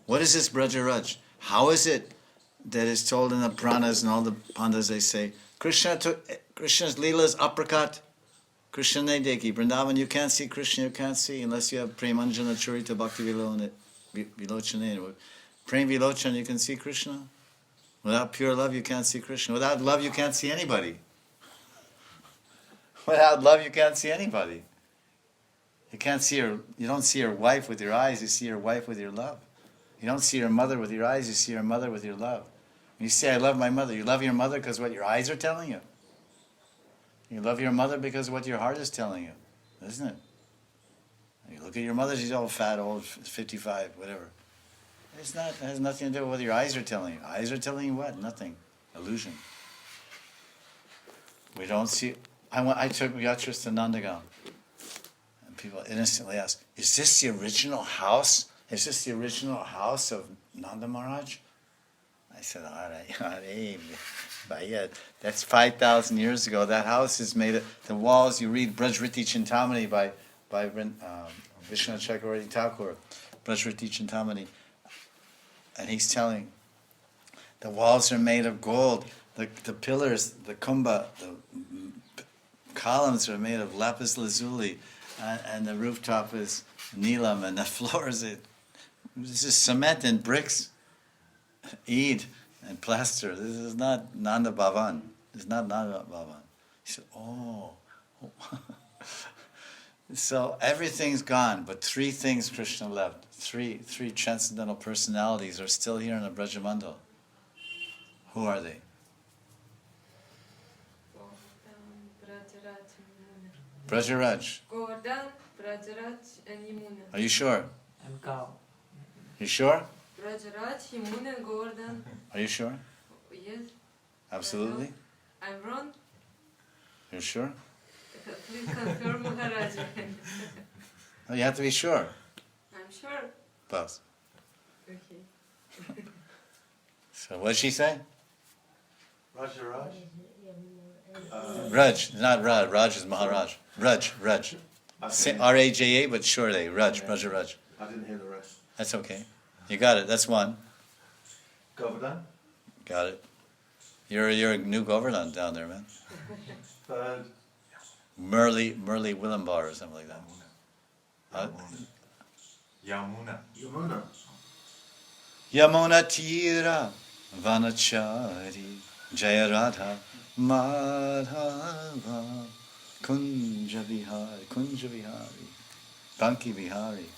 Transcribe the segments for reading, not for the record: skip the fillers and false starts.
What is this Brajaraj? How is it that is told in the Puranas and all the Pandas, they say, Krishna's lilas uppercut, Krishna ne deki. Vrindavan, you can't see Krishna, you can't see unless you have Premanjana Charita Bhakti Vilochane. Prem Vilochan, you can see Krishna. Without pure love, you can't see Krishna. Without love, you can't see anybody. Without love, you can't see anybody. You can't see her. You don't see your wife with your eyes. You see your wife with your love. You don't see your mother with your eyes. You see your mother with your love. When you say, "I love my mother," you love your mother because what your eyes are telling you. You love your mother because what your heart is telling you, isn't it? You look at your mother; she's all fat, old, 55, whatever. It's not. It has nothing to do with what your eyes are telling you. Eyes are telling you what? Nothing. Illusion. We don't see. I took yatras to Nandagaon, and people innocently ask, "Is this the original house? Is this the original house of Nanda Maharaj?" I said, that's 5,000 years ago. That house is made of the walls. You read Brajriti Chintamani by Vishwanath Chakravarti Thakur, Brajriti Chintamani. And he's telling, the walls are made of gold. The pillars, the kumbha, the columns are made of lapis lazuli, and the rooftop is neelam, and the floors, this is cement and bricks, eid and plaster. This is not Nanda Bhavan. This is not Nanda Bhavan. He said, oh. So everything's gone, but three things Krishna left. Three transcendental personalities are still here in the Brajamandal. Who are they? Brajaraj. Govardhan, Brajaraj, and Yamuna. Are you sure? And cow. You sure? Brajaraj, Yamuna, and Govardhan. Are you sure? Yes. Absolutely? I'm wrong. You're sure? Please confirm, Maharaj. No, you have to be sure. I'm sure. Boss. Okay. So what did she say? Rajaraj? Raj, not Raj. Raj is Maharaj. Raj. R-A-J-A, but sure they. Raj, Brajaraj. I didn't hear the rest. That's okay. You got it. That's one. Govardhan? Got it. You're a new Govardhan down there, man. Third? Murli Willambar or something like that. Yamuna. Yamuna Tira Vanachari Jaya Radha Madhava Kunja Vihari Banki Vihari.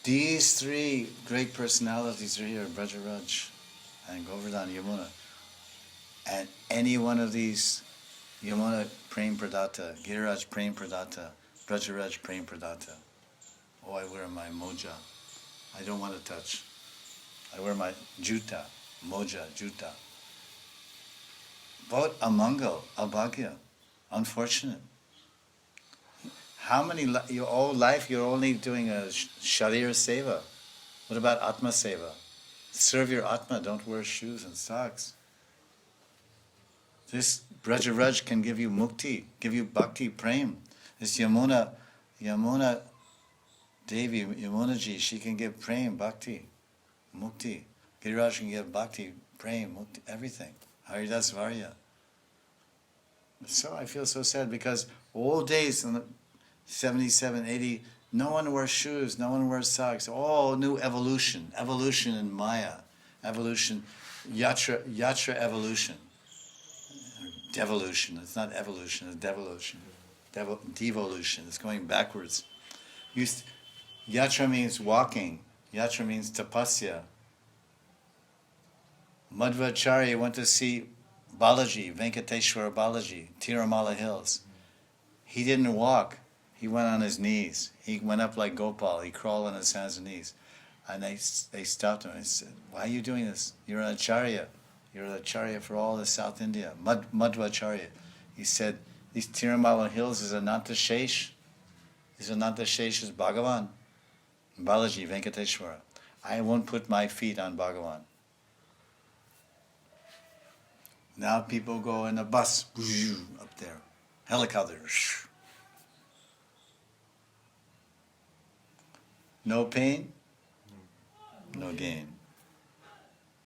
These three great personalities are here, Brajaraj and Govardhan, Yamuna. And any one of these, Yamuna Prem Pradata, Giriraj Prem Pradata, Brajaraj Prem Pradata. Oh, I wear my moja. I don't want to touch. I wear my juta, moja, juta. Both amangal, abhagya, unfortunate. How many, your whole life you're only doing a sharir seva. What about atma seva? Serve your atma, don't wear shoes and socks. This Brajaraj can give you mukti, give you bhakti, prem. This Yamuna Devi, Yamunaji, she can give prem, bhakti, mukti. Giriraj can give bhakti, prem, mukti, everything. Haridas Varya. So I feel so sad because old days, in the 77, 80, no one wears shoes, no one wears socks. All new evolution in Maya, evolution, yatra evolution. Devolution. It's not evolution, it's devolution. Devolution. It's going backwards. Yatra means walking. Yatra means tapasya. Madhvacharya went to see Balaji, Venkateshwara Balaji, Tirumala Hills. He didn't walk. He went on his knees. He went up like Gopal. He crawled on his hands and knees. And they stopped him and said, "Why are you doing this? You're an acharya. You're an acharya for all of South India." Madhvacharya. He said, "These Tirumala Hills is Ananta Shesh. These Ananta Shesh is Bhagavan. Balaji, Venkateshwara. I won't put my feet on Bhagavan." Now people go in a bus, up there. Helicopter. No pain, again.